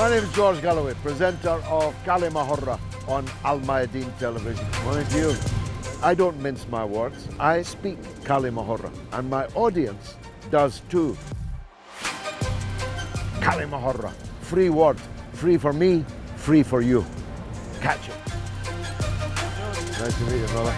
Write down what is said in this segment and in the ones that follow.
My name is George Galloway, presenter of كلمة on الميادين television. Morning to you. I don't mince my words. I speak كلمة and my audience does too. كلمة free word, free for me, free for you. Catch it. Nice to meet you, brother.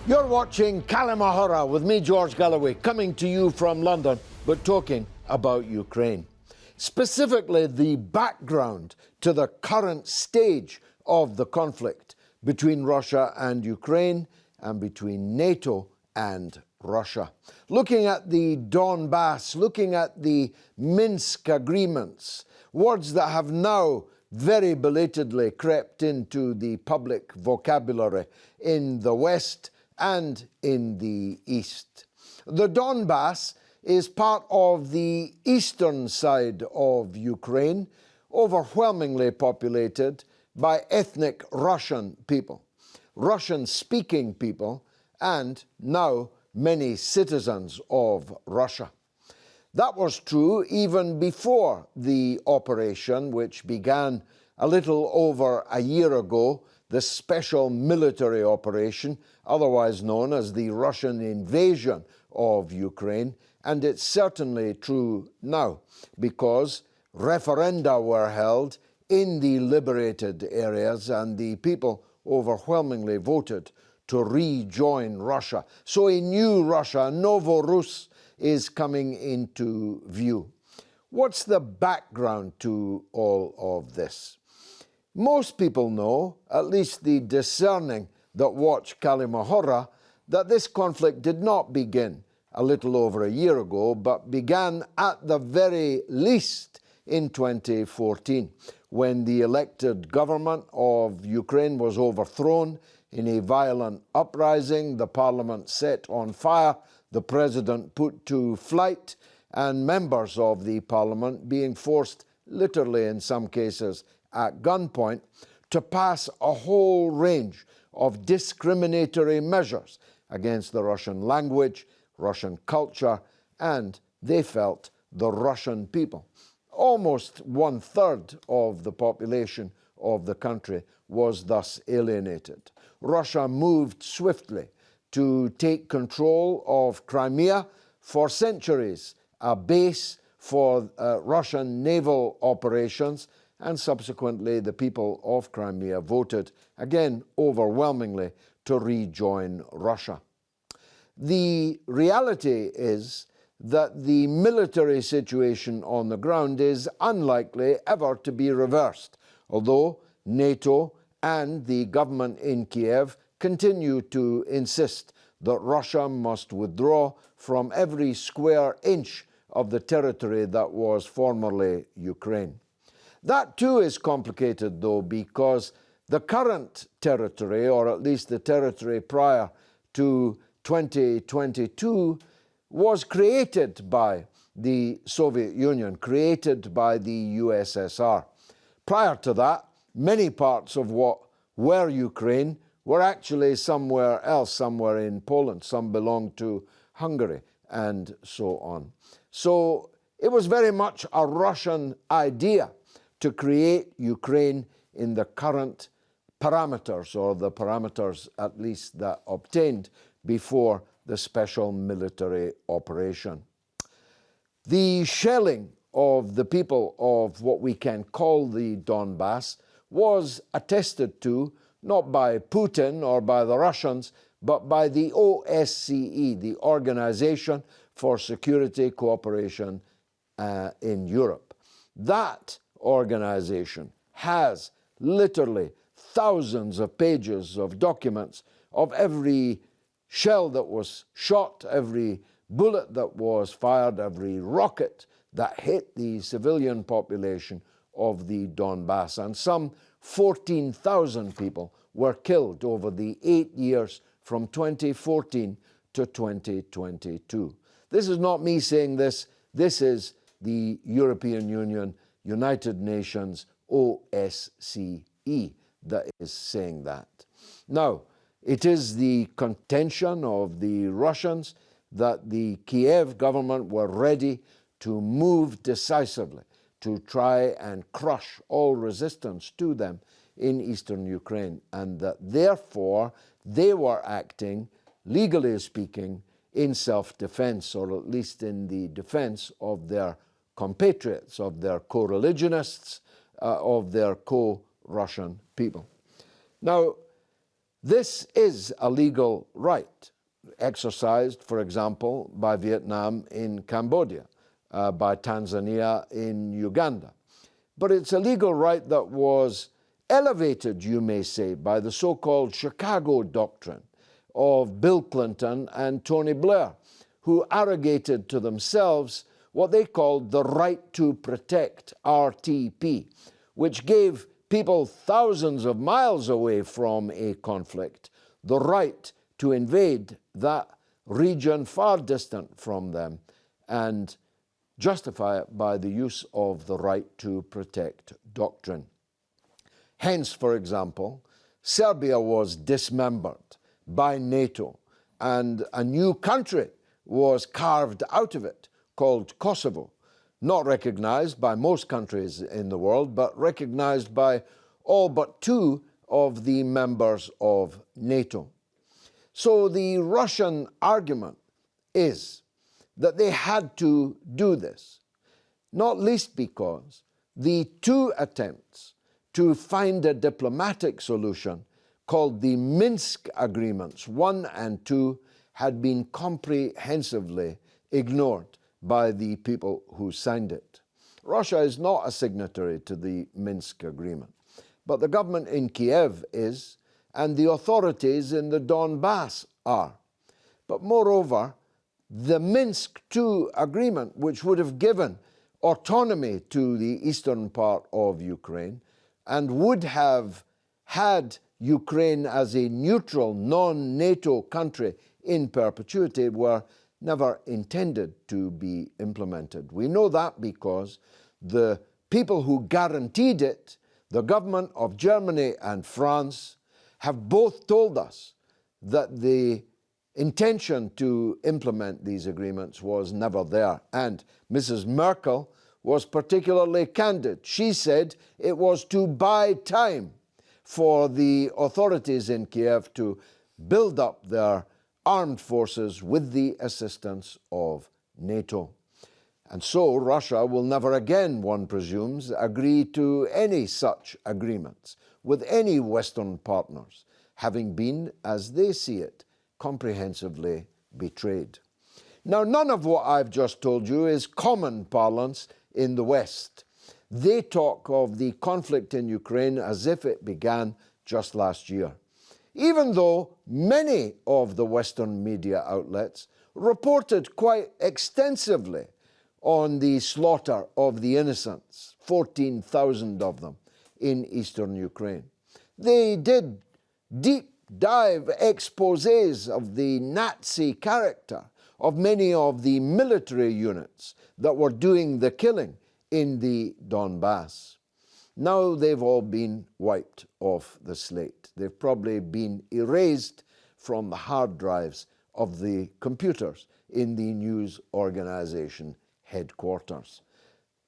You're watching كلمة with me, George Galloway, coming to you from London, but talking about Ukraine. Specifically, the background to the current stage of the conflict between Russia and Ukraine and between NATO and Russia. Looking at the Donbass, looking at the Minsk agreements, words that have now very belatedly crept into the public vocabulary in the West and in the East. The Donbass is part of the eastern side of Ukraine, overwhelmingly populated by ethnic Russian people, Russian-speaking people, and now many citizens of Russia. That was true even before the operation, which began a little over a year ago, the special military operation, otherwise known as the Russian invasion of Ukraine, and it's certainly true now because referenda were held in the liberated areas and the people overwhelmingly voted to rejoin Russia. So a new Russia, Novorus, is coming into view. What's the background to all of this? Most people know, at least the discerning that watch كلمة, that this conflict did not begin a little over a year ago, but began at the very least in 2014, when the elected government of Ukraine was overthrown in a violent uprising, the parliament set on fire, the president put to flight, and members of the parliament being forced, literally in some cases at gunpoint, to pass a whole range of discriminatory measures against the Russian language, Russian culture, and, they felt, the Russian people. Almost 1/3 of the population of the country was thus alienated. Russia moved swiftly to take control of Crimea, for centuries a base for Russian naval operations, and subsequently the people of Crimea voted, again overwhelmingly, to rejoin Russia. The reality is that the military situation on the ground is unlikely ever to be reversed, although NATO and the government in Kiev continue to insist that Russia must withdraw from every square inch of the territory that was formerly Ukraine. That too is complicated, though, because the current territory, or at least the territory prior to 2022, was created by the Soviet Union, created by the USSR. Prior to that, many parts of what were Ukraine were actually somewhere else, somewhere in Poland. Some belonged to Hungary, and so on. So it was very much a Russian idea to create Ukraine in the current parameters, or the parameters at least that obtained before the special military operation. The shelling of the people of what we can call the Donbass was attested to not by Putin or by the Russians, but by the OSCE, the Organization for Security Cooperation in Europe. That organization has literally thousands of pages of documents of every shell that was shot, every bullet that was fired, every rocket that hit the civilian population of the Donbass. And some 14,000 people were killed over the 8 years from 2014 to 2022. This is not me saying this. This is the European Union, United Nations, OSCE, that is saying that. Now, it is the contention of the Russians that the Kiev government were ready to move decisively to try and crush all resistance to them in eastern Ukraine, and that therefore they were acting, legally speaking, in self-defense, or at least in the defense of their compatriots, of their co-religionists, of their co-Russian people. Now, this is a legal right exercised, for example, by Vietnam in Cambodia, by Tanzania in Uganda. But it's a legal right that was elevated, you may say, by the so-called Chicago Doctrine of Bill Clinton and Tony Blair, who arrogated to themselves what they called the right to protect, RTP, which gave people thousands of miles away from a conflict the right to invade that region far distant from them and justify it by the use of the right to protect doctrine. Hence, for example, Serbia was dismembered by NATO and a new country was carved out of it called Kosovo, not recognized by most countries in the world, but recognized by all but 2 of the members of NATO. So the Russian argument is that they had to do this, not least because the 2 attempts to find a diplomatic solution called the Minsk Agreements 1 and 2 had been comprehensively ignored by the people who signed it. Russia is not a signatory to the Minsk Agreement, but the government in Kiev is, and the authorities in the Donbass are. But moreover, the Minsk II agreement, which would have given autonomy to the eastern part of Ukraine and would have had Ukraine as a neutral, non-NATO country in perpetuity, were never intended to be implemented. We know that because the people who guaranteed it, the government of Germany and France, have both told us that the intention to implement these agreements was never there. And Mrs. Merkel was particularly candid. She said it was to buy time for the authorities in Kiev to build up their armed forces with the assistance of NATO. And so Russia will never again, one presumes, agree to any such agreements with any Western partners, having been, as they see it, comprehensively betrayed. Now, none of what I've just told you is common parlance in the West. They talk of the conflict in Ukraine as if it began just last year, even though many of the Western media outlets reported quite extensively on the slaughter of the innocents, 14,000 of them, in eastern Ukraine. They did deep dive exposés of the Nazi character of many of the military units that were doing the killing in the Donbass. Now they've all been wiped off the slate. They've probably been erased from the hard drives of the computers in the news organization headquarters.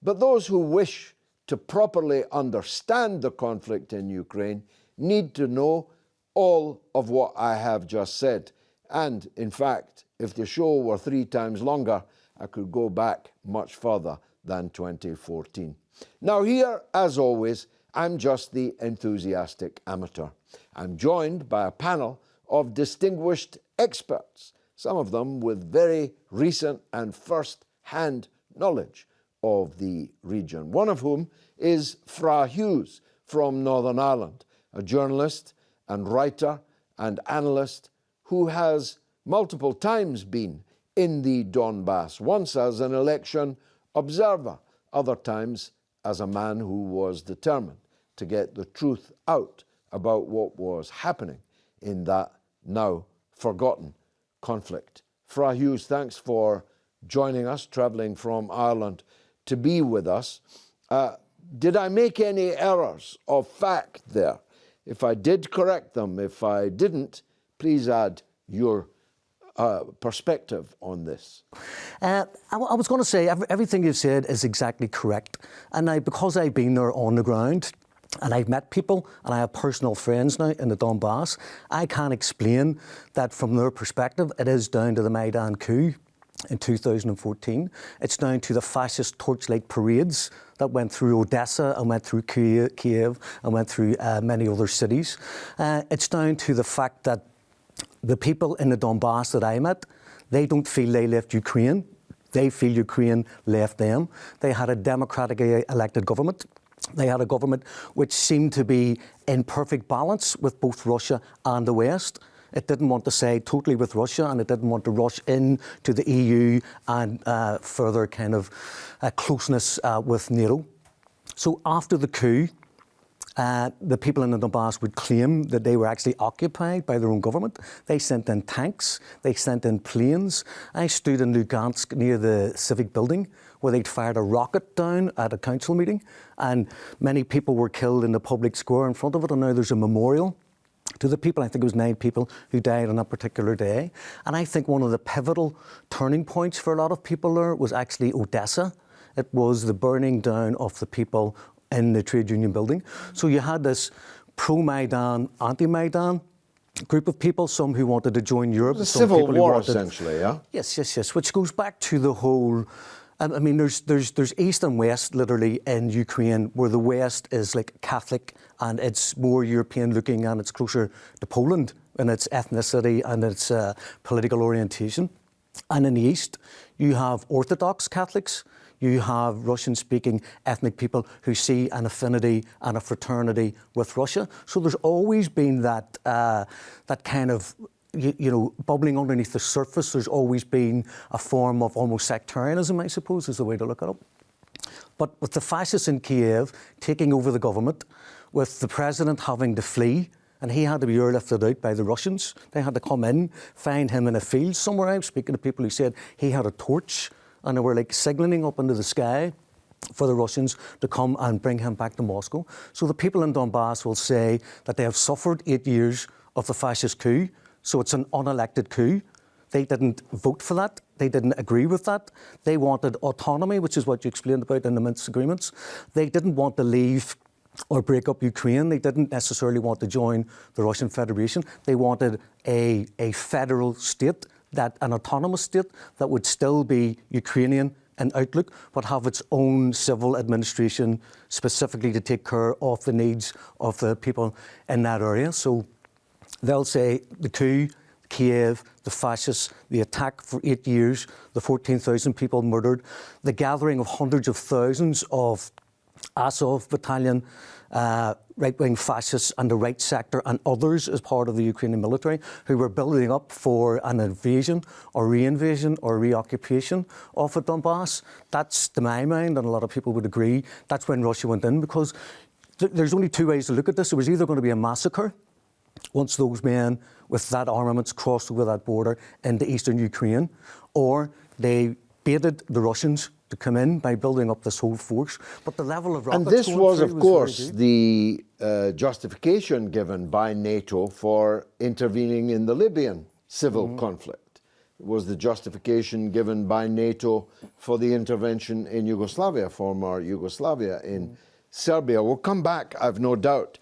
But those who wish to properly understand the conflict in Ukraine need to know all of what I have just said. And in fact, if the show were 3 times longer, I could go back much further than 2014. Now here, as always, I'm just the enthusiastic amateur. I'm joined by a panel of distinguished experts, some of them with very recent and first-hand knowledge of the region, one of whom is Fra Hughes from Northern Ireland, a journalist and writer and analyst who has multiple times been in the Donbass, once as an election observer, other times as a man who was determined to get the truth out about what was happening in that now forgotten conflict. Fra Hughes, thanks for joining us, travelling from Ireland to be with us. Did I make any errors of fact there? If I did, correct them. If I didn't, please add your perspective on this. I was going to say everything you've said is exactly correct. And now, because I've been there on the ground, and I've met people, and I have personal friends now in the Donbass, I can explain that from their perspective, it is down to the Maidan coup in 2014. It's down to the fascist torchlight parades that went through Odessa and went through Kiev and went through many other cities. It's down to the fact that the people in the Donbass that I met, they don't feel they left Ukraine. They feel Ukraine left them. They had a democratically elected government. They had a government which seemed to be in perfect balance with both Russia and the West. It didn't want to side totally with Russia, and it didn't want to rush in to the EU and further kind of closeness with NATO. So after the coup, the people in the Donbass would claim that they were actually occupied by their own government. They sent in tanks, they sent in planes. I stood in Lugansk near the civic building where they'd fired a rocket down at a council meeting, and many people were killed in the public square in front of it, and now there's a memorial to the people. I think it was 9 people who died on that particular day. And I think one of the pivotal turning points for a lot of people there was actually Odessa. It was the burning down of the people in the trade union building. So you had this pro-Maidan, anti-Maidan group of people, some who wanted to join Europe. It was a civil war, essentially, yeah? Yes, which goes back to the whole... I mean, there's East and West, literally, in Ukraine, where the West is like Catholic and it's more European looking and it's closer to Poland in its ethnicity and its political orientation. And in the East, you have Orthodox Catholics, you have Russian-speaking ethnic people who see an affinity and a fraternity with Russia. So there's always been that kind of, you know, bubbling underneath the surface. There's always been a form of almost sectarianism, I suppose, is the way to look at it. But with the fascists in Kiev taking over the government, with the president having to flee, and he had to be airlifted out by the Russians. They had to come in, find him in a field somewhere. I was speaking to people who said he had a torch, and they were like signalling up into the sky for the Russians to come and bring him back to Moscow. So the people in Donbass will say that they have suffered 8 years of the fascist coup. So it's an unelected coup. They didn't vote for that. They didn't agree with that. They wanted autonomy, which is what you explained about in the Minsk agreements. They didn't want to leave or break up Ukraine. They didn't necessarily want to join the Russian Federation. They wanted a federal state, an autonomous state that would still be Ukrainian in outlook, but have its own civil administration specifically to take care of the needs of the people in that area. So they'll say the coup, Kiev, the fascists, the attack for 8 years, the 14,000 people murdered, the gathering of hundreds of thousands of Azov battalion, right-wing fascists and the right sector and others as part of the Ukrainian military who were building up for an invasion or reinvasion or reoccupation of the Donbass. That's, to my mind, and a lot of people would agree, that's when Russia went in, because there's only 2 ways to look at this. It was either going to be a massacre once those men with that armaments crossed over that border into eastern Ukraine, or they baited the Russians to come in by building up this whole force. But the level of rockets... And this was, of course, the justification given by NATO for intervening in the Libyan civil conflict. It was the justification given by NATO for the intervention in Yugoslavia, former Yugoslavia, in Serbia. We'll come back, I've no doubt,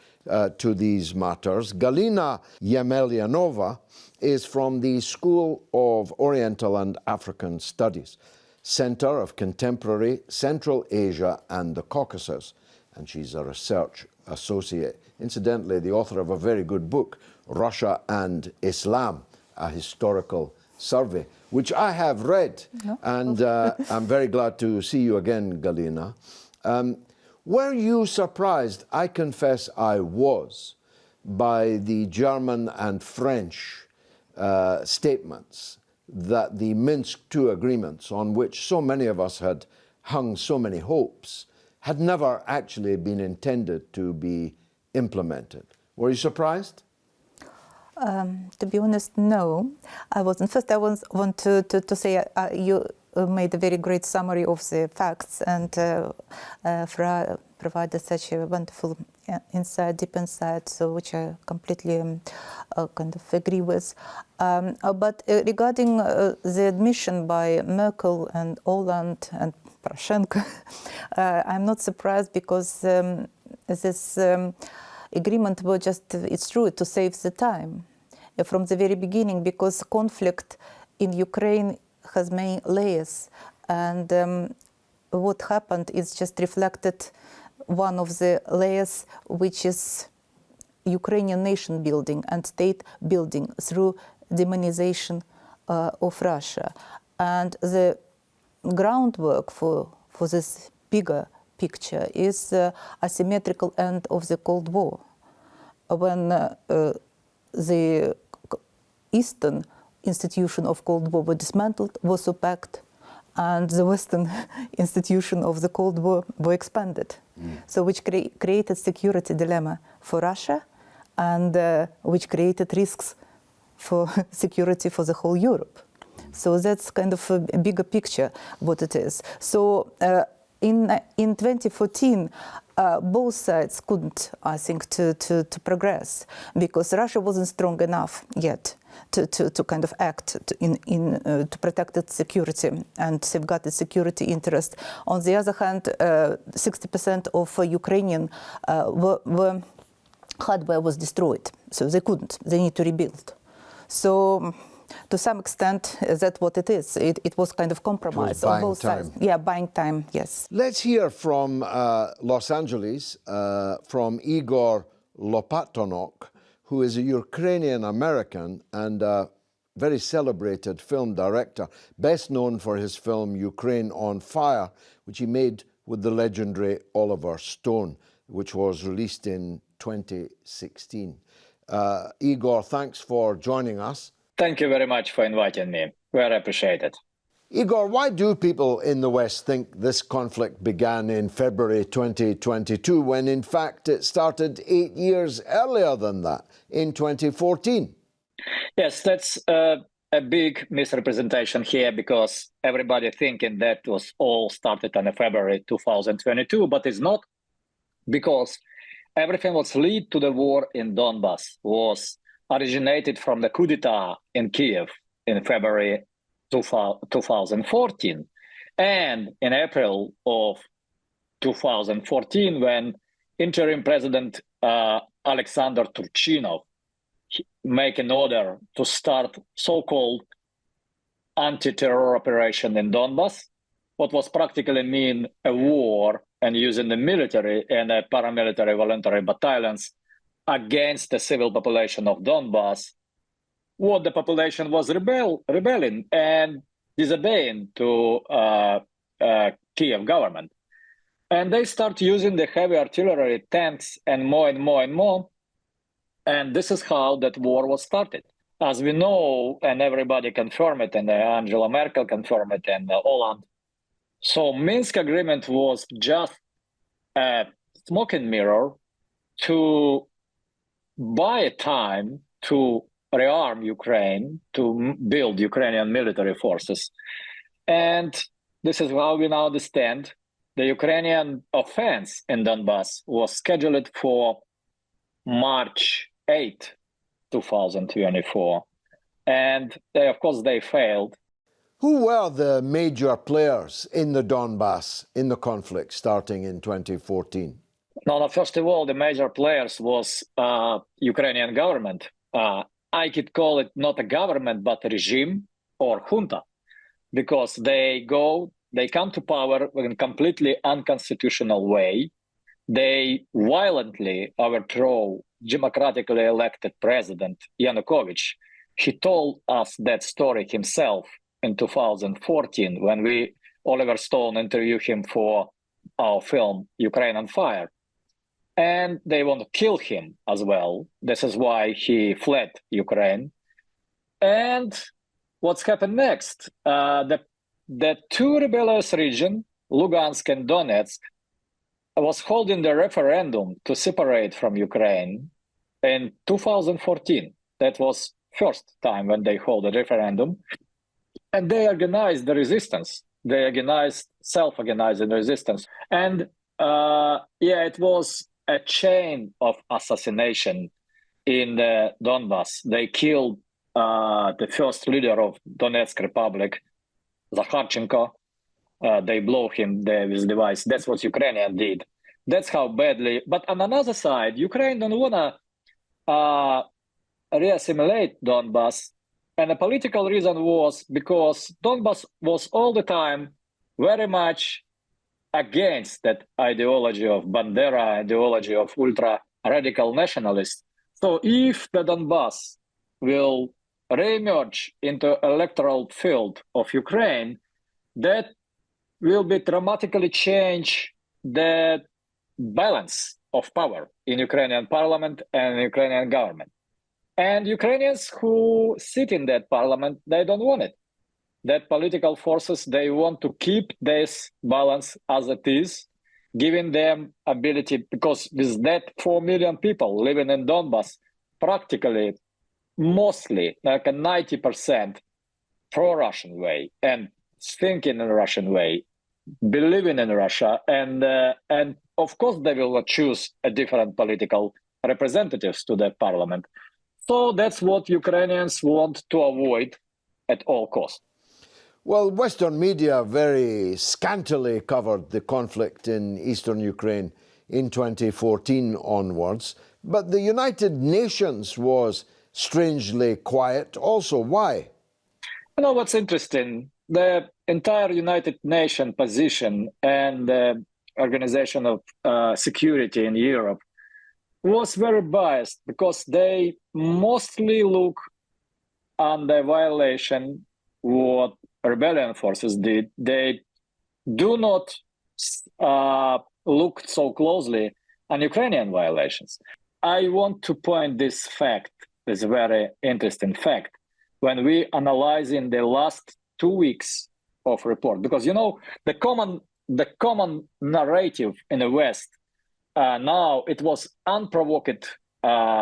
to these matters. Galina Yemelyanova is from the School of Oriental and African Studies, Center of Contemporary Central Asia and the Caucasus, and she's a research associate. Incidentally, the author of a very good book, Russia and Islam, a historical survey, which I have read, and I'm very glad to see you again, Galina. Were you surprised? I confess I was, by the German and French statements that the Minsk II agreements, on which so many of us had hung so many hopes, had never actually been intended to be implemented. Were you surprised? To be honest, no, I wasn't. First, I want to say you made a very great summary of the facts and provided such a wonderful insight, deep insight, so which I completely kind of agree with. But regarding the admission by Merkel and Hollande and Poroshenko, I'm not surprised because this agreement was just, it's true, to save the time from the very beginning, because conflict in Ukraine has many layers, and what happened is just reflected one of the layers, which is Ukrainian nation building and state building through demonization of Russia. And the groundwork for this bigger picture is asymmetrical end of the Cold War, when the Eastern institution of Cold War were dismantled, was opaqued, and the Western institution of the Cold War were expanded. So which created security dilemma for Russia, and which created risks for security for the whole Europe. So that's kind of a bigger picture what it is. So in 2014, both sides couldn't, I think, to progress, because Russia wasn't strong enough yet to kind of act to protect its security and safeguard its security interest. On the other hand, 60% of Ukrainian hardware was destroyed, so they couldn't. They need to rebuild. So to some extent, that's what it is. It was kind of compromise on both sides. Yeah, buying time, yes. Let's hear from Los Angeles, from Igor Lopatonok, who is a Ukrainian-American and a very celebrated film director, best known for his film Ukraine on Fire, which he made with the legendary Oliver Stone, which was released in 2016. Igor, thanks for joining us. Thank you very much for inviting me. Very appreciate it. Igor, why do people in the West think this conflict began in February 2022, when in fact it started 8 years earlier than that, in 2014? Yes, that's a big misrepresentation here, because everybody thinking that was all started on February 2022, but it's not, because everything was lead to the war in Donbass was originated from the coup d'etat in Kiev in February 2014. And in April of 2014, when interim President Alexander Turchinov make an order to start so-called anti-terror operation in Donbass, what was practically mean a war, and using the military and paramilitary voluntary battalions against the civil population of Donbass, what the population was rebelling and disobeying to Kiev government. And they start using the heavy artillery, tanks, and more and more and more. And this is how that war was started. As we know, and everybody confirmed it, and Angela Merkel confirmed it, and Hollande. So Minsk agreement was just a smoke and mirror to buy time to rearm Ukraine, to build Ukrainian military forces. And this is how we now understand the Ukrainian offense in Donbass was scheduled for March 8, 2024. And they, of course, they failed. Who were the major players in the Donbass, in the conflict starting in 2014? No, first of all, the major players was Ukrainian government. I could call it not a government, but a regime or junta, because they come to power in a completely unconstitutional way. They violently overthrow democratically elected president Yanukovych. He told us that story himself in 2014 when Oliver Stone interviewed him for our film Ukraine on Fire. And they want to kill him as well. This is why he fled Ukraine. And what's happened next? The two rebellious regions, Lugansk and Donetsk, was holding the referendum to separate from Ukraine in 2014. That was first time when they hold a referendum. And they organized the resistance. They organized self-organizing resistance. And it was a chain of assassination in the Donbass. They killed the first leader of Donetsk Republic, Zakharchenko. They blow him there with device. That's what Ukrainian did. That's how badly. But on another side, Ukraine don't want to reassimilate Donbass. And the political reason was because Donbass was all the time very much against that ideology of Bandera, ideology of ultra-radical nationalists. So if the Donbass will re-emerge into electoral field of Ukraine, that will be dramatically change the balance of power in Ukrainian parliament and Ukrainian government. And Ukrainians who sit in that parliament, they don't want it. That political forces, they want to keep this balance as it is, giving them ability, because with that 4 million people living in Donbass, practically, mostly, like a 90% pro-Russian way, and thinking in a Russian way, believing in Russia, and of course they will choose a different political representatives to that parliament. So that's what Ukrainians want to avoid at all costs. Well, Western media very scantily covered the conflict in eastern Ukraine in 2014 onwards, but the United Nations was strangely quiet also. Why? You know what's interesting? The entire United Nations position and the Organization of Security in Europe was very biased because they mostly look on the violation what rebellion forces did. They do not look so closely on Ukrainian violations. I want to point this fact, this very interesting fact, when we analyze in the last 2 weeks of report, because you know the common narrative in the West now it was unprovoked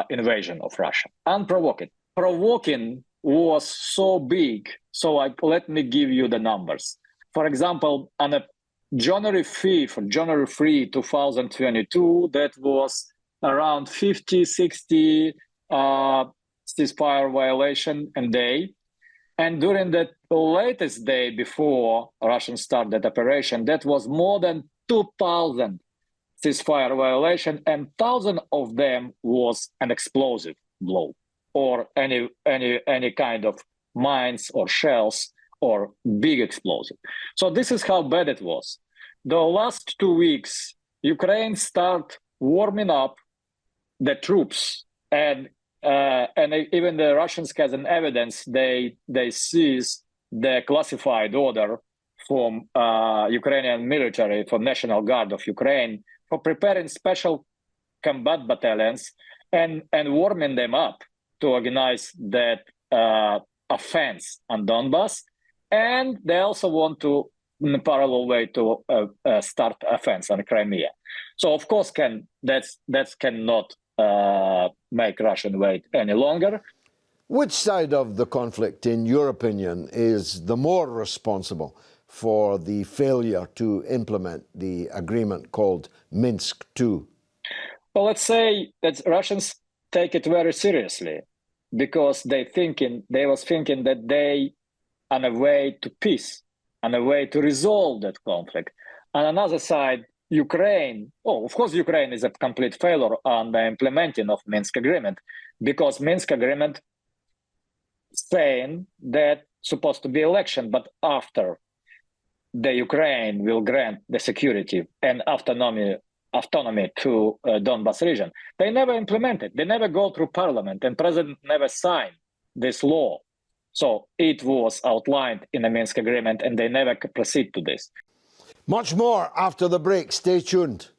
invasion of Russia, unprovoked. Provoking was so big. So let me give you the numbers. For example, on a January 3, 2022, that was around 50, 60 ceasefire violation a day. And during the latest day before Russians started that operation, that was more than 2,000 ceasefire violation, and 1,000 of them was an explosive blow or any kind of mines or shells or big explosive. So this is how bad it was. The last 2 weeks, Ukraine start warming up the troops, and even the Russians has an evidence. They seize the classified order from Ukrainian military, from National Guard of Ukraine, for preparing special combat battalions and warming them up to organize that offense on Donbass. And they also want to, in a parallel way, to start offense on Crimea. So of course, that cannot make Russian wait any longer. Which side of the conflict, in your opinion, is the more responsible for the failure to implement the agreement called Minsk II? Well, let's say that Russians take it very seriously because they was thinking that they on a way to peace, on a way to resolve that conflict. On another side, Ukraine, of course, Ukraine is a complete failure on the implementing of Minsk agreement, because Minsk agreement saying that supposed to be election, but after the Ukraine will grant the security and autonomy to Donbass region. They never implement it. They never go through parliament, and president never signed this law. So it was outlined in the Minsk agreement, and they never proceed to this. Much more after the break. Stay tuned.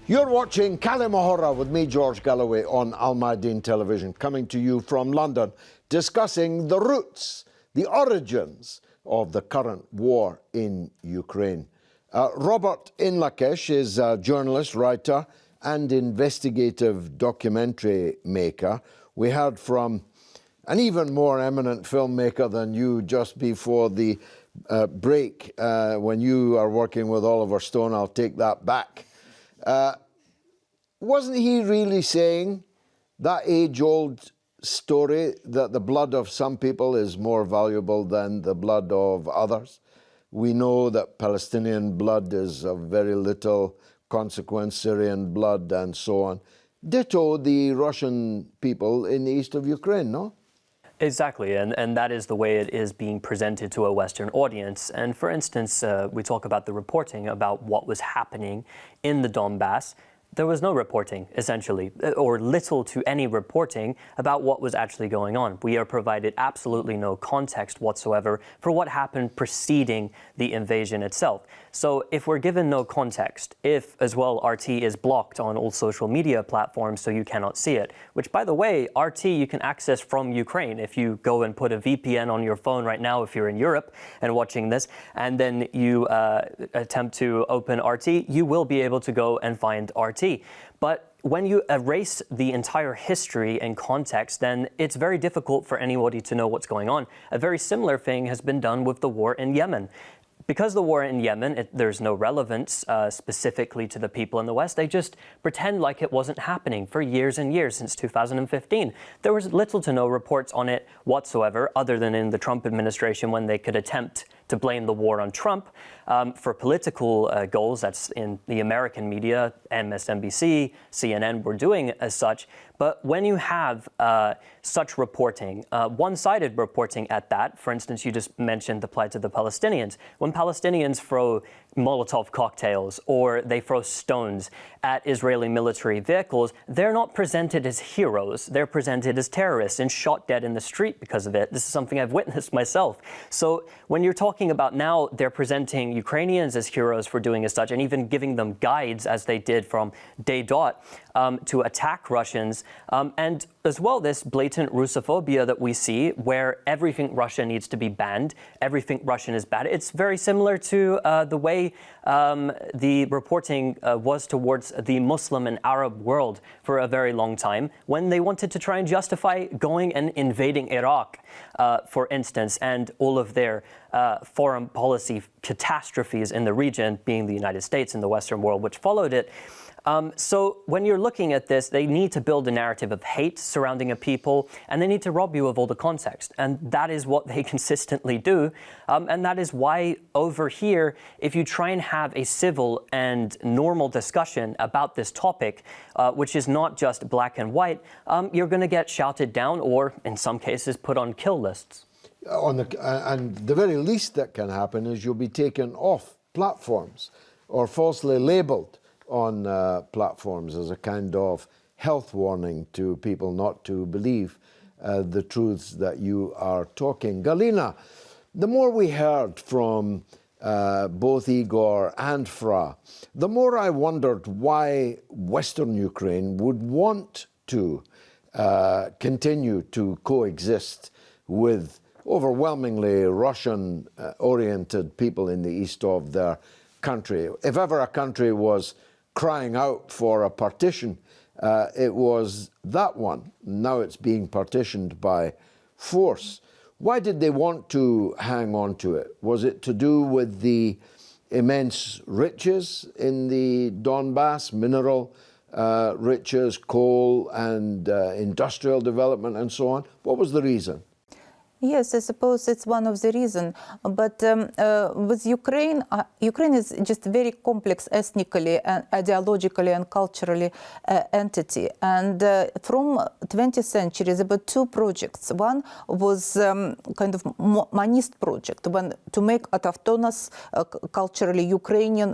You're watching كلمة with me, George Galloway, on الميادين television, coming to you from London, discussing the roots, the origins of the current war in Ukraine. Robert Inlakesh is a journalist, writer, and investigative documentary maker. We heard from an even more eminent filmmaker than you just before the break. When you are working with Oliver Stone, I'll take that back. Wasn't he really saying that age-old story that the blood of some people is more valuable than the blood of others? We know that Palestinian blood is of very little consequence, Syrian blood and so on. Ditto the Russian people in the east of Ukraine, no? Exactly, and that is the way it is being presented to a Western audience. And for instance, we talk about the reporting about what was happening in the Donbass. There was no reporting, essentially, or little to any reporting about what was actually going on. We are provided absolutely no context whatsoever for what happened preceding the invasion itself. So if we're given no context, if as well RT is blocked on all social media platforms so you cannot see it, which by the way, RT you can access from Ukraine. If you go and put a VPN on your phone right now, if you're in Europe and watching this, and then you attempt to open RT, you will be able to go and find RT. But when you erase the entire history and context, then it's very difficult for anybody to know what's going on. A very similar thing has been done with the war in Yemen. Because the war in Yemen, there's no relevance specifically to the people in the West. They just pretend like it wasn't happening for years and years, since 2015. There was little to no reports on it whatsoever, other than in the Trump administration when they could attempt to blame the war on Trump for political goals. That's in the American media, MSNBC, CNN were doing as such. But when you have such reporting, one-sided reporting at that, for instance, you just mentioned the plight of the Palestinians. When Palestinians throw Molotov cocktails or they throw stones at Israeli military vehicles, they're not presented as heroes. They're presented as terrorists and shot dead in the street because of it. This is something I've witnessed myself. So when you're talking about now, they're presenting Ukrainians as heroes for doing as such, and even giving them guides, as they did from day dot, to attack Russians. And as well, this blatant Russophobia that we see, where everything Russian needs to be banned, everything Russian is bad. It's very similar to the way the reporting was towards the Muslim and Arab world for a very long time, when they wanted to try and justify going and invading Iraq, for instance, and all of their foreign policy catastrophes in the region, being the United States and the Western world, which followed it. So when you're looking at this, they need to build a narrative of hate surrounding a people, and they need to rob you of all the context. And that is what they consistently do. And that is why over here, if you try and have a civil and normal discussion about this topic, which is not just black and white, you're going to get shouted down or, in some cases, put on kill lists. And the very least that can happen is you'll be taken off platforms or falsely labelled on platforms as a kind of health warning to people not to believe the truths that you are talking. Galina, the more we heard from both Igor and Fra, the more I wondered why Western Ukraine would want to continue to coexist with overwhelmingly Russian-oriented people in the east of their country. If ever a country was crying out for a partition, it was that one. Now it's being partitioned by force. Why did they want to hang on to it? Was it to do with the immense riches in the Donbass, mineral riches, coal and industrial development and so on? What was the reason? Yes, I suppose it's one of the reasons. But with Ukraine, Ukraine is just very complex ethnically and ideologically and culturally entity. And from 20th century, there were two projects. One was kind of monist project, one to make autochthonous, culturally Ukrainian,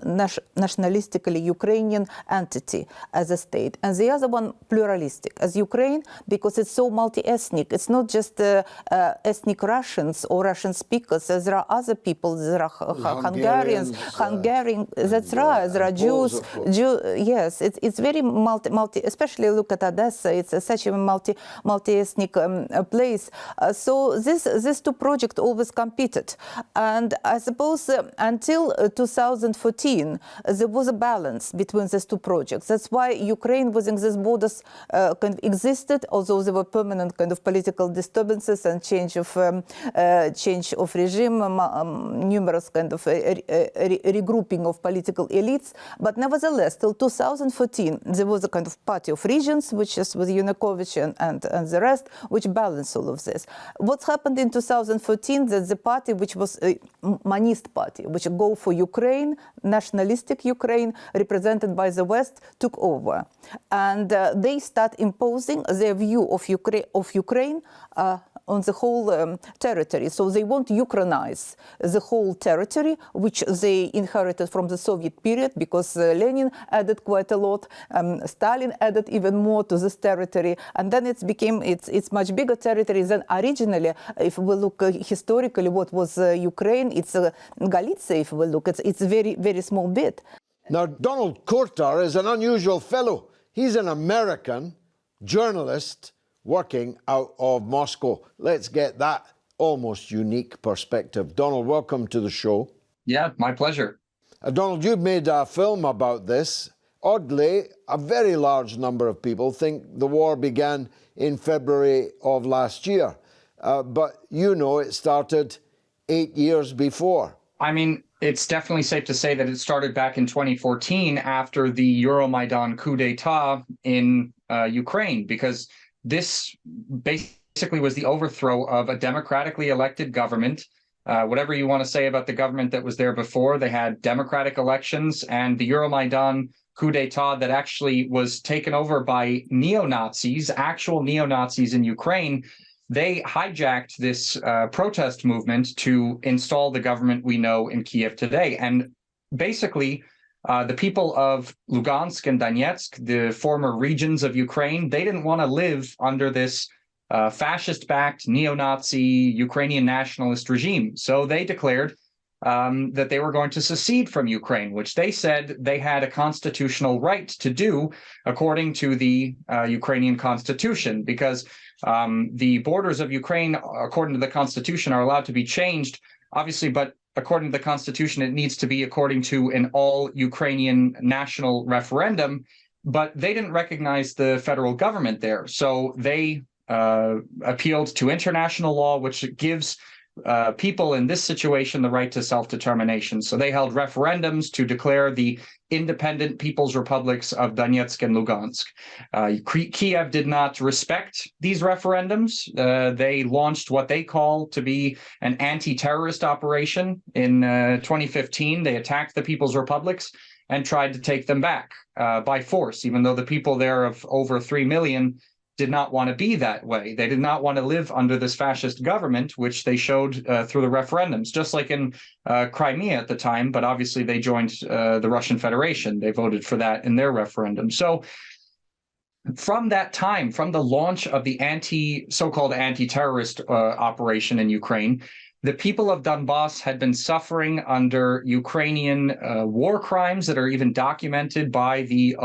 nationalistically Ukrainian entity as a state. And the other one pluralistic as Ukraine, because it's so multi-ethnic. It's not just ethnic ethnic Russians or Russian speakers. There are other people. There are Hungarians, Hungarian. That's right. There are Jews. Yes, it's very multi. Especially look at Odessa. It's such a multi-ethnic place. So these two projects always competed, and I suppose until 2014 there was a balance between these two projects. That's why Ukraine within these borders kind of existed, although there were permanent kind of political disturbances and change of regime, numerous kind of regrouping of political elites. But nevertheless, till 2014, there was a kind of party of regions, which is with Yanukovych and the rest, which balanced all of this. What happened in 2014, that the party, which was a Manist party, which go for Ukraine, nationalistic Ukraine, represented by the West, took over. And they start imposing their view of Ukraine on the whole territory. So they want to Ukrainize the whole territory, which they inherited from the Soviet period, because Lenin added quite a lot, Stalin added even more to this territory, and then it's much bigger territory than originally. If we look historically, what was Ukraine, it's Galicia. If we look, it's very, very small bit. Now, Donald Kortar is an unusual fellow. He's an American journalist working out of Moscow. Let's get that almost unique perspective. Donald, welcome to the show. Yeah, my pleasure. Donald, you've made a film about this. Oddly, a very large number of people think the war began in February of last year. But you know it started 8 years before. I mean, it's definitely safe to say that it started back in 2014 after the Euromaidan coup d'etat in Ukraine, because this basically was the overthrow of a democratically elected government. Whatever you want to say about the government that was there before, they had democratic elections, and the Euromaidan coup d'etat that actually was taken over by neo-Nazis, actual neo-Nazis in Ukraine, they hijacked this protest movement to install the government we know in Kiev today. And basically, the people of Lugansk and Donetsk, the former regions of Ukraine, they didn't want to live under this fascist-backed neo-Nazi Ukrainian nationalist regime. So they declared that they were going to secede from Ukraine, which they said they had a constitutional right to do according to the Ukrainian constitution, because the borders of Ukraine, according to the constitution, are allowed to be changed, obviously, but according to the constitution, it needs to be according to an all-Ukrainian national referendum, but they didn't recognize the federal government there. So they appealed to international law, which gives people in this situation the right to self-determination. So they held referendums to declare the independent people's republics of Donetsk and Lugansk. Kiev did not respect these referendums. They launched what they call to be an anti-terrorist operation. In 2015, they attacked the people's republics and tried to take them back by force, even though the people there of over 3 million did not want to be that way. They did not want to live under this fascist government, which they showed through the referendums, just like in Crimea at the time, but obviously they joined the Russian Federation. They voted for that in their referendum. So from that time, from the launch of the so-called anti-terrorist operation in Ukraine, the people of Donbass had been suffering under Ukrainian war crimes that are even documented by the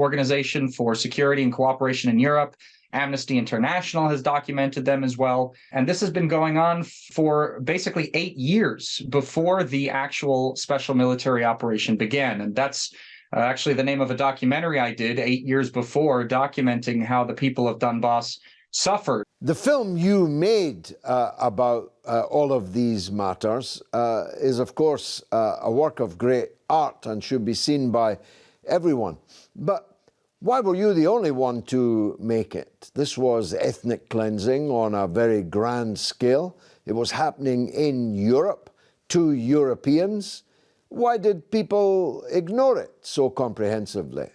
Organization for Security and Cooperation in Europe. Amnesty International has documented them as well. And this has been going on for basically 8 years before the actual special military operation began. And that's actually the name of a documentary I did 8 years before, documenting how the people of Donbass suffered. The film you made about all of these matters is, of course, a work of great art and should be seen by everyone. But why were you the only one to make it? This was ethnic cleansing on a very grand scale. It was happening in Europe to Europeans. Why did people ignore it so comprehensively?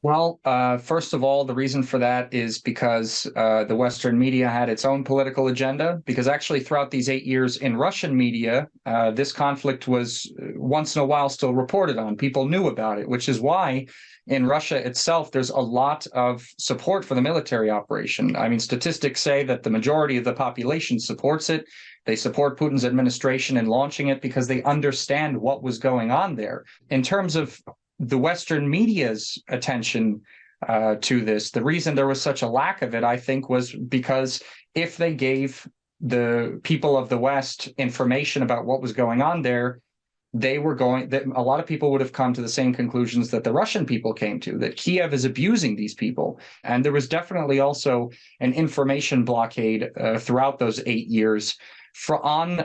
Well, first of all, the reason for that is because the Western media had its own political agenda. Because actually, throughout these 8 years in Russian media, this conflict was once in a while still reported on. People knew about it, which is why in Russia itself, there's a lot of support for the military operation. I mean, statistics say that the majority of the population supports it. They support Putin's administration in launching it because they understand what was going on there. In terms of the Western media's attention to this, the reason there was such a lack of it, I think, was because if they gave the people of the West information about what was going on there, a lot of people would have come to the same conclusions that the Russian people came to, that Kiev is abusing these people. And there was definitely also an information blockade throughout those 8 years on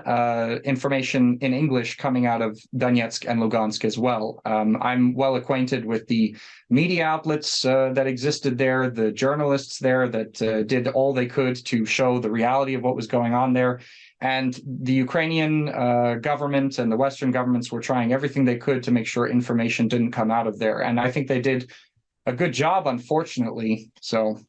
information in English coming out of Donetsk and Lugansk as well. I'm well acquainted with the media outlets that existed there, the journalists there that did all they could to show the reality of what was going on there. And the Ukrainian government and the Western governments were trying everything they could to make sure information didn't come out of there. And I think they did a good job, unfortunately. So,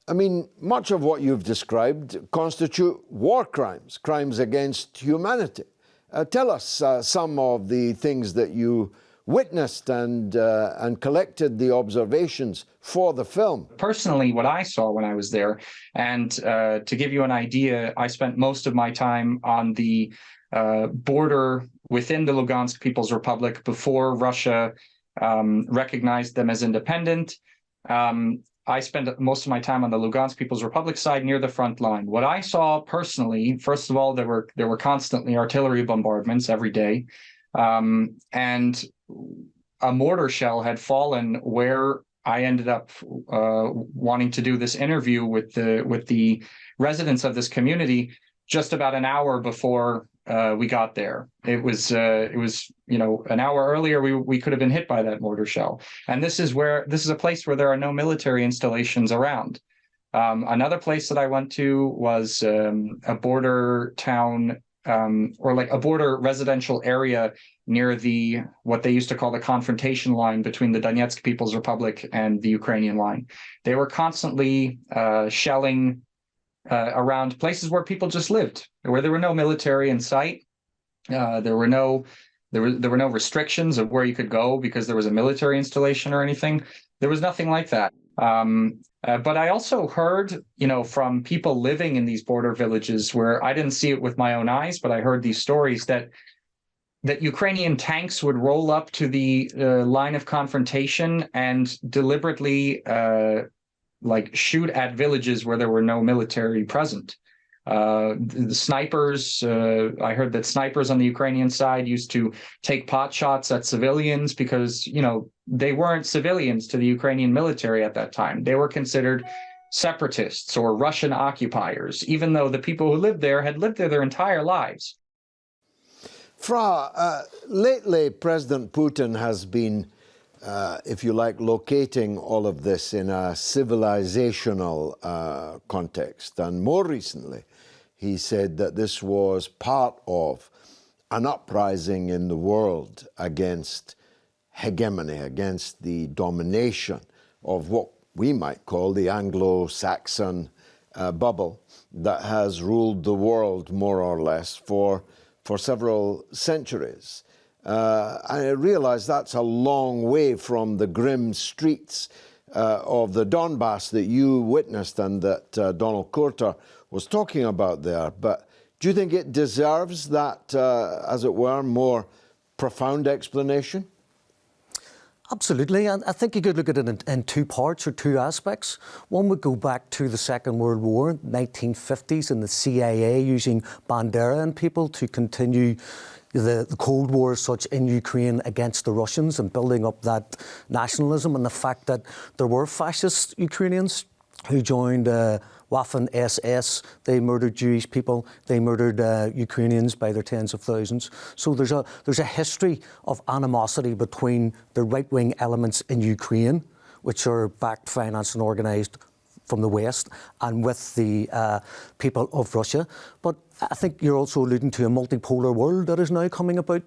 I mean, much of what you've described constitute war crimes, crimes against humanity. Tell us some of the things that you witnessed and collected the observations for the film. Personally, what I saw when I was there, and to give you an idea, I spent most of my time on the border within the Lugansk People's Republic before Russia recognized them as independent. I spent most of my time on the Lugansk People's Republic side near the front line. What I saw personally, first of all, there were constantly artillery bombardments every day. And a mortar shell had fallen where I ended up wanting to do this interview with the residents of this community just about an hour before we got there. It was an hour earlier we could have been hit by that mortar shell. And this is a place where there are no military installations around. Another place that I went to was a border town or like a border residential area near what they used to call the confrontation line between the Donetsk People's Republic and the Ukrainian line. They were constantly shelling around places where people just lived, where there were no military in sight. There were no restrictions of where you could go because there was a military installation or anything. There was nothing like that. But I also heard, from people living in these border villages where I didn't see it with my own eyes, but I heard these stories that Ukrainian tanks would roll up to the line of confrontation and deliberately shoot at villages where there were no military present. The snipers, I heard that snipers on the Ukrainian side used to take pot shots at civilians because, they weren't civilians to the Ukrainian military at that time. They were considered separatists or Russian occupiers, even though the people who lived there had lived there their entire lives. Fra, lately President Putin has been, if you like, locating all of this in a civilizational context. And more recently, he said that this was part of an uprising in the world against hegemony, against the domination of what we might call the Anglo-Saxon bubble that has ruled the world more or less for several centuries. I realize that's a long way from the grim streets of the Donbass that you witnessed and that Donald Courter was talking about there. But do you think it deserves that, as it were, more profound explanation? Absolutely, and I think you could look at it in two parts or two aspects. One would go back to the Second World War, 1950s, and the CIA using Bandera and people to continue the Cold War as such in Ukraine against the Russians and building up that nationalism, and the fact that there were fascist Ukrainians who joined Waffen-SS. They murdered Jewish people. They murdered Ukrainians by their tens of thousands. So there's a history of animosity between the right-wing elements in Ukraine, which are backed, financed and organised from the West, and with the people of Russia. But I think you're also alluding to a multipolar world that is now coming about,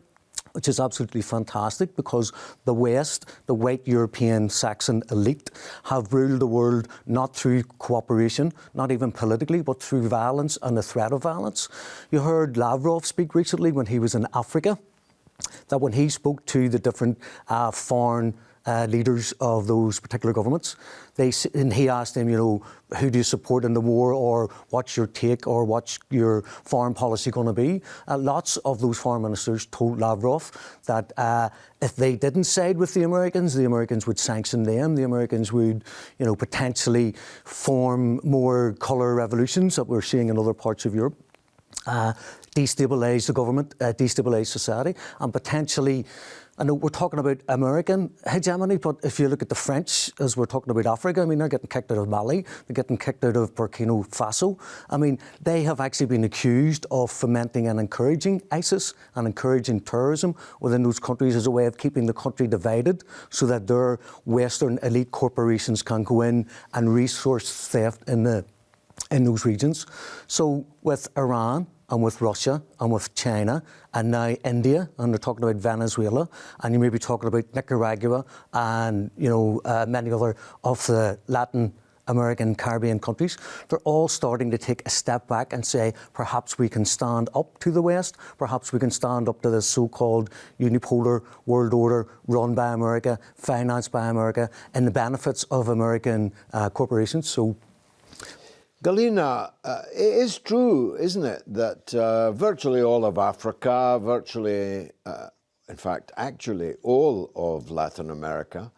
which is absolutely fantastic because the West, the white European Saxon elite, have ruled the world not through cooperation, not even politically, but through violence and the threat of violence. You heard Lavrov speak recently when he was in Africa, that when he spoke to the different foreign leaders of those particular governments, and he asked them, you know, who do you support in the war, or what's your take, or what's your foreign policy going to be? Lots of those foreign ministers told Lavrov that if they didn't side with the Americans would sanction them. The Americans would, you know, potentially form more colour revolutions that we're seeing in other parts of Europe. Destabilise the government, destabilise society, and potentially, I know we're talking about American hegemony, but if you look at the French, as we're talking about Africa, I mean, they're getting kicked out of Mali, they're getting kicked out of Burkina Faso. I mean, they have actually been accused of fomenting and encouraging ISIS and encouraging terrorism within those countries as a way of keeping the country divided so that their Western elite corporations can go in and resource theft in those regions. So with Iran, and with Russia, and with China, and now India, and they're talking about Venezuela, and you may be talking about Nicaragua, and you know many other of the Latin American, Caribbean countries. They're all starting to take a step back and say, perhaps we can stand up to the West, perhaps we can stand up to this so-called unipolar world order run by America, financed by America, and the benefits of American corporations. So. Galina, it is true, isn't it, that virtually all of Africa, in fact, actually all of Latin America,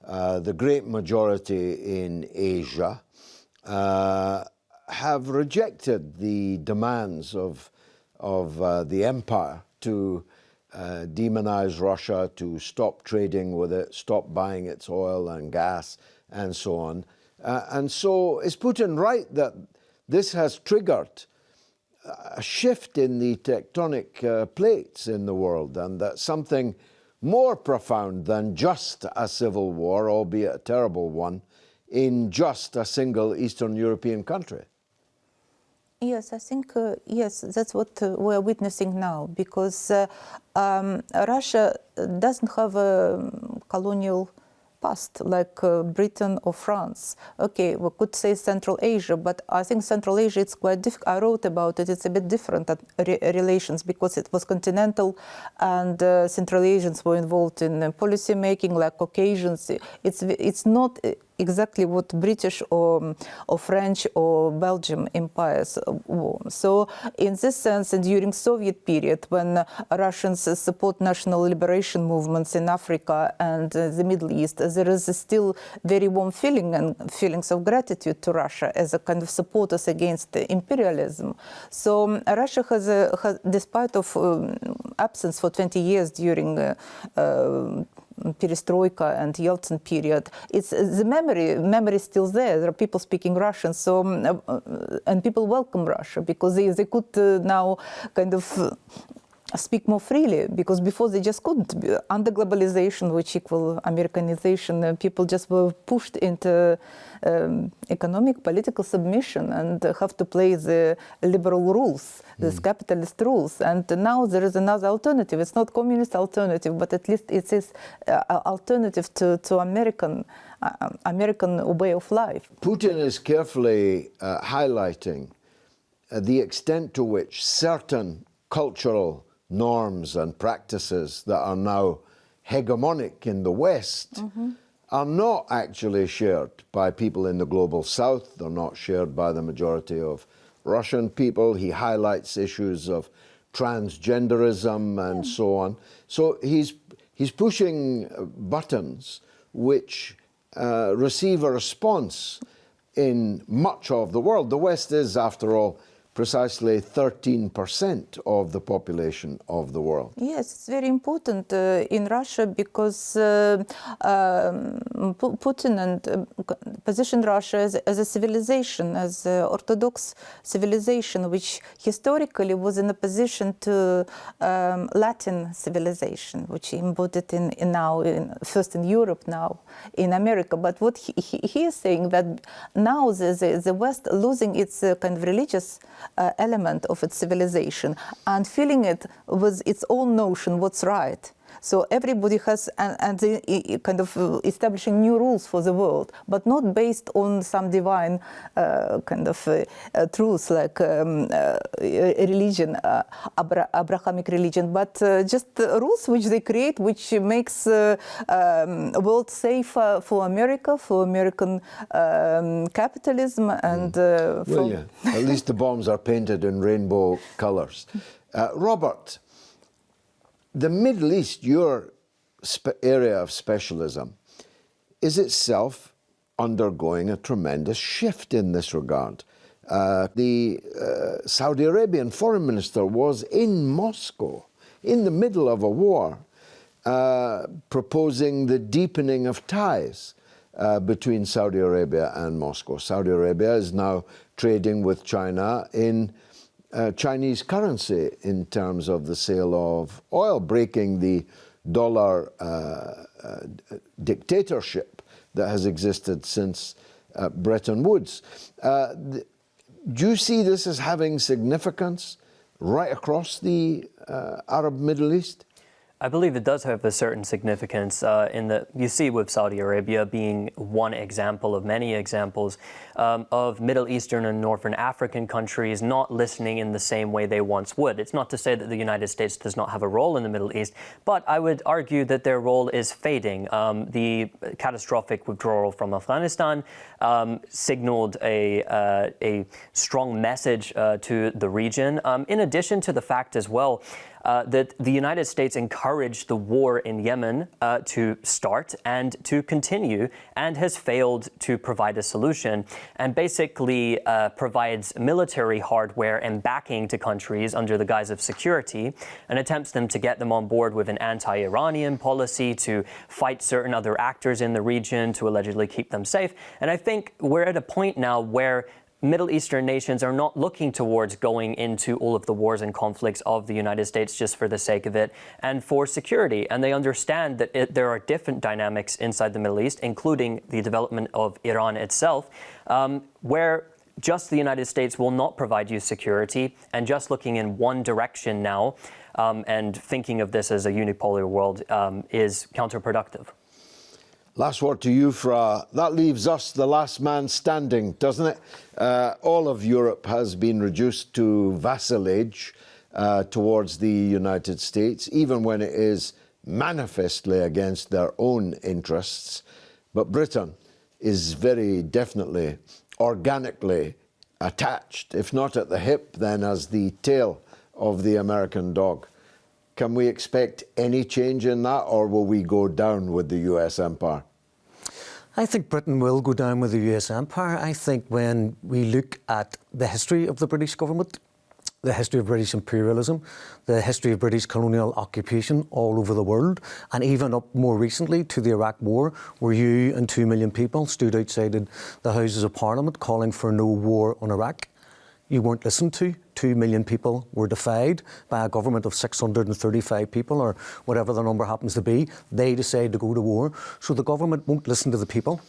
the great majority in Asia, have rejected the demands of the empire to demonize Russia, to stop trading with it, stop buying its oil and gas, and so on. And so is Putin right that this has triggered a shift in the tectonic plates in the world, and that something more profound than just a civil war, albeit a terrible one, in just a single Eastern European country? Yes, I think, yes, that's what we're witnessing now, because Russia doesn't have a colonial past like Britain or France. Okay, we could say Central Asia, but I think Central Asia, it's quite difficult. I wrote about it. It's a bit different relations because it was continental, and Central Asians were involved in policy making, like Caucasians. It's not exactly what British or French or Belgium empires were. So in this sense, and during Soviet period, when Russians support national liberation movements in Africa and the Middle East, there is still very warm feeling and feelings of gratitude to Russia as a kind of supporters against imperialism. So Russia has despite of absence for 20 years during Perestroika and Yeltsin period, it's the memory is still there. There are people speaking Russian, so and people welcome Russia because they could now kind of speak more freely, because before they just couldn't. Under globalization, which equal Americanization, people just were pushed into economic, political submission and have to play the liberal rules, the capitalist rules. And now there is another alternative. It's not communist alternative, but at least it is alternative to American way of life. Putin is carefully highlighting the extent to which certain cultural norms and practices that are now hegemonic in the West are not actually shared by people in the global South. They're not shared by the majority of Russian people. He highlights issues of transgenderism and so on. So he's pushing buttons which receive a response in much of the world. The West is, after all, precisely 13% of the population of the world. Yes, it's very important in Russia because Putin and positioned Russia as a civilization, as an Orthodox civilization, which historically was in opposition to Latin civilization, which he embodied first in Europe, now in America. But what he is saying that now the West losing its kind of religious element of its civilization and filling it with its own notion what's right. So everybody has, and they kind of establishing new rules for the world, but not based on some divine kind of truths like religion, Abrahamic religion, but just rules which they create, which makes a world safer for America, for American capitalism, and Well, yeah. At least the bombs are painted in rainbow colours. Robert, the Middle East, your area of specialism, is itself undergoing a tremendous shift in this regard. The Saudi Arabian foreign minister was in Moscow in the middle of a war, proposing the deepening of ties between Saudi Arabia and Moscow. Saudi Arabia is now trading with China in Chinese currency in terms of the sale of oil, breaking the dollar dictatorship that has existed since Bretton Woods. Do you see this as having significance right across the Arab Middle East? I believe it does have a certain significance in that you see with Saudi Arabia being one example of many examples of Middle Eastern and Northern African countries not listening in the same way they once would. It's not to say that the United States does not have a role in the Middle East, but I would argue that their role is fading. The catastrophic withdrawal from Afghanistan signaled a strong message to the region, in addition to the fact as well that the United States encouraged the war in Yemen to start and to continue, and has failed to provide a solution, and basically provides military hardware and backing to countries under the guise of security, and attempts them to get them on board with an anti-Iranian policy to fight certain other actors in the region to allegedly keep them safe. And I think we're at a point now where Middle Eastern nations are not looking towards going into all of the wars and conflicts of the United States just for the sake of it and for security. And they understand that there are different dynamics inside the Middle East, including the development of Iran itself, where just the United States will not provide you security, and just looking in one direction now and thinking of this as a unipolar world is counterproductive. Last word to you, Fra. That leaves us the last man standing, doesn't it? All of Europe has been reduced to vassalage towards the United States, even when it is manifestly against their own interests. But Britain is very definitely, organically attached, if not at the hip, then as the tail of the American dog. Can we expect any change in that, or will we go down with the US empire? I think Britain will go down with the US empire. I think when we look at the history of the British government, the history of British imperialism, the history of British colonial occupation all over the world, and even up more recently to the Iraq War, where you and 2 million people stood outside the Houses of Parliament calling for no war on Iraq. You weren't listened to. 2 million people were defied by a government of 635 people, or whatever the number happens to be. They decide to go to war. So the government won't listen to the people.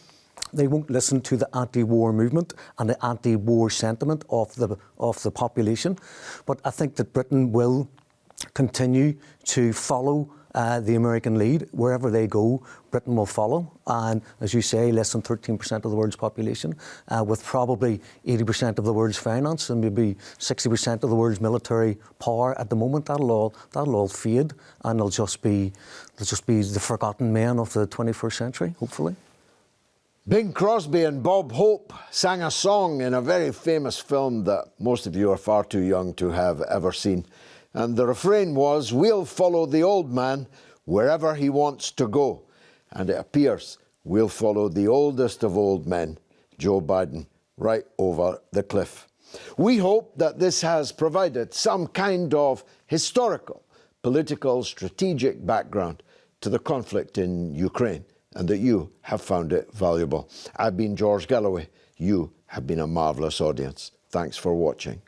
They won't listen to the anti-war movement and the anti-war sentiment of the population. But I think that Britain will continue to follow the American lead. Wherever they go, Britain will follow. And as you say, less than 13% of the world's population, with probably 80% of the world's finance and maybe 60% of the world's military power at the moment. That'll all fade, and they'll just be the forgotten men of the 21st century, hopefully. Bing Crosby and Bob Hope sang a song in a very famous film that most of you are far too young to have ever seen. And the refrain was, "We'll follow the old man wherever he wants to go." And it appears we'll follow the oldest of old men, Joe Biden, right over the cliff. We hope that this has provided some kind of historical, political, strategic background to the conflict in Ukraine, and that you have found it valuable. I've been George Galloway. You have been a marvellous audience. Thanks for watching.